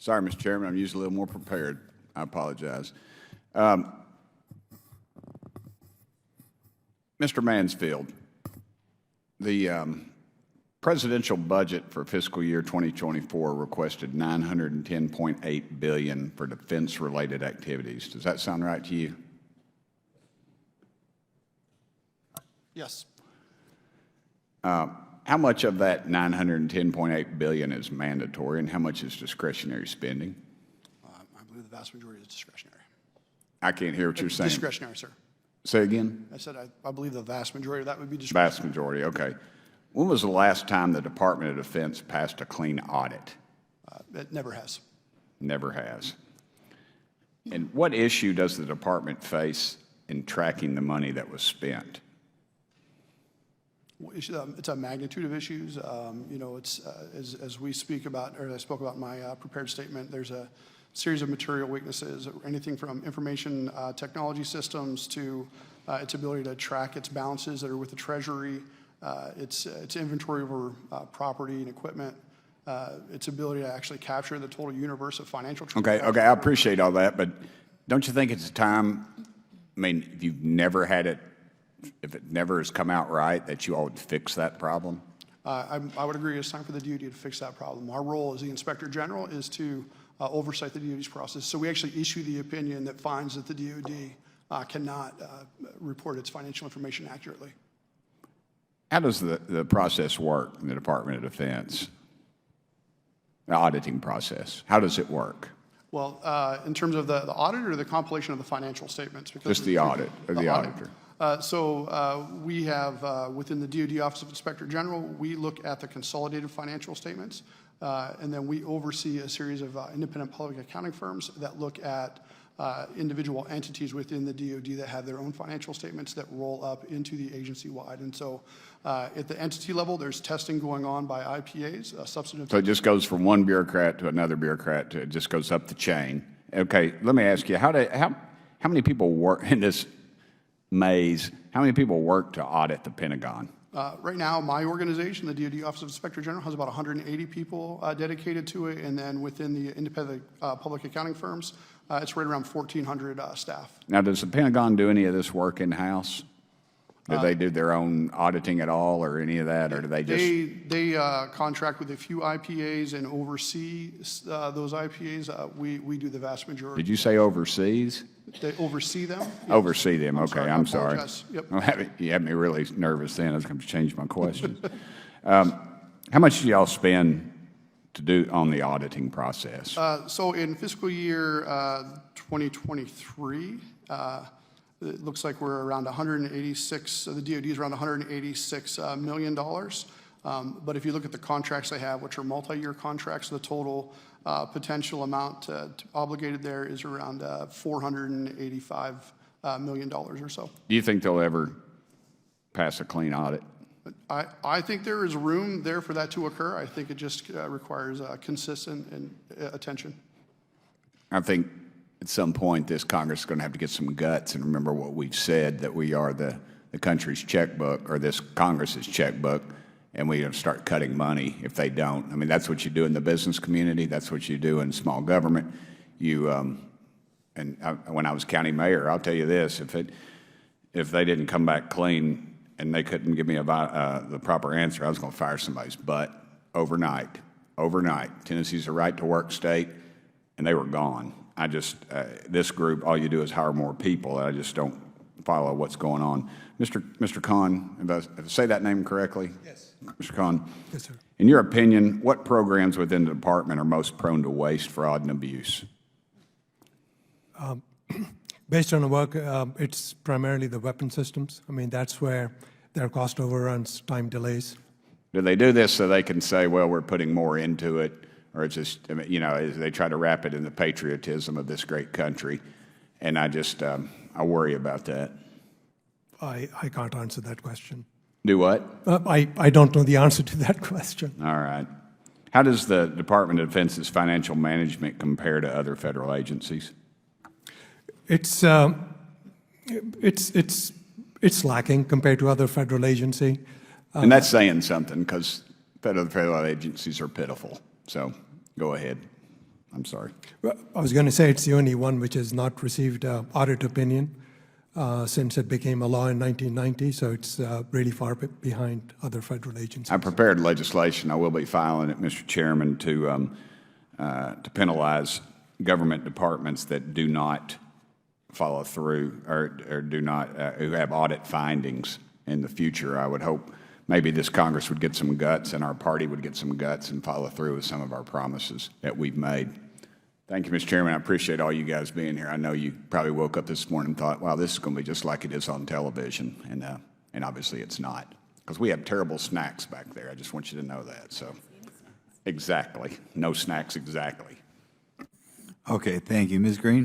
Sorry, Mr. Chairman, I'm usually a little more prepared. I apologize. Mr. Mansfield, the presidential budget for fiscal year 2024 requested $910.8 billion for defense-related activities. Does that sound right to you? Yes. How much of that $910.8 billion is mandatory and how much is discretionary spending? I believe the vast majority is discretionary. I can't hear what you're saying. Discretionary, sir. Say again? I said I believe the vast majority of that would be discretionary. Vast majority, okay. When was the last time the Department of Defense passed a clean audit? It never has. Never has. And what issue does the department face in tracking the money that was spent? It's a magnitude of issues. You know, it's as we speak about, or I spoke about in my prepared statement, there's a series of material weaknesses, anything from information technology systems to its ability to track its balances that are with the Treasury, its inventory over property and equipment, its ability to actually capture the total universe of financial transactions. Okay, I appreciate all that, but don't you think it's time, I mean, if you've never had it, if it never has come out right, that you all would fix that problem? I would agree it's time for the DoD to fix that problem. Our role as the Inspector General is to oversight the DoD's process. So we actually issue the opinion that finds that the DoD cannot report its financial information accurately. How does the process work in the Department of Defense? The auditing process, how does it work? Well, in terms of the audit or the compilation of the financial statements? Because just the audit, or the auditor. We have, within the DoD Office of Inspector General, we look at the consolidated financial statements, and then we oversee a series of independent public accounting firms that look at individual entities within the DoD that have their own financial statements that roll up into the agency-wide. And so at the entity level, there's testing going on by IPAs, substantive. So it just goes from one bureaucrat to another bureaucrat, to, it just goes up the chain. Okay, let me ask you, how many people work in this maze? How many people work to audit the Pentagon? Right now, my organization, the DoD Office of Inspector General, has about 180 people dedicated to it, and then within the independent public accounting firms, it's right around 1,400 staff. Now, does the Pentagon do any of this work in-house? Do they do their own auditing at all, or any of that, or do they just? They contract with a few IPAs and oversee those IPAs. We do the vast majority. Did you say overseas? They oversee them. Yes. Oversee them. Okay, I'm sorry. Yep. You had me really nervous then. I was going to change my question. How much do y'all spend to do on the auditing process? So in fiscal year 2023, it looks like we're around 186. The DoD is around $186 million. But if you look at the contracts they have, which are multi-year contracts, the total potential amount obligated there is around $485 million or so. Do you think they'll ever pass a clean audit? I think there is room there for that to occur. I think it just requires consistent attention. I think at some point this Congress is going to have to get some guts and remember what we've said, that we are the country's checkbook, or this Congress's checkbook, and we have to start cutting money if they don't. I mean, that's what you do in the business community. That's what you do in small government. When I was county mayor, I'll tell you this, if they didn't come back clean and they couldn't give me the proper answer, I was going to fire somebody's butt overnight. Tennessee's a right-to-work state, and they were gone. This group, all you do is hire more people. I just don't follow what's going on. Mr. Kahn, if I say that name correctly? Yes. Mr. Kahn? Yes, sir. In your opinion, what programs within the department are most prone to waste, fraud, and abuse? Based on the work, it's primarily the weapon systems. I mean, that's where there are cost overruns, time delays. Do they do this so they can say, well, we're putting more into it? Or it's just, you know, they try to wrap it in the patriotism of this great country. And I worry about that. I can't answer that question. Do what? I don't know the answer to that question. All right. How does the Department of Defense's financial management compare to other federal agencies? It's lacking compared to other federal agency. And that's saying something, because federal agencies are pitiful. So go ahead. I'm sorry. Well, I was going to say it's the only one which has not received audit opinion since it became a law in 1990, so it's really far behind other federal agencies. I prepared legislation. I will be filing it, Mr. Chairman, to penalize government departments that do not follow through or do not who have audit findings in the future. I would hope maybe this Congress would get some guts and our party would get some guts and follow through with some of our promises that we've made. Thank you, Mr. Chairman. I appreciate all you guys being here. I know you probably woke up this morning and thought, wow, this is going to be just like it is on television, and obviously it's not, because we have terrible snacks back there. I just want you to know that. So, exactly. No snacks, exactly. Okay, thank you. Ms. Green?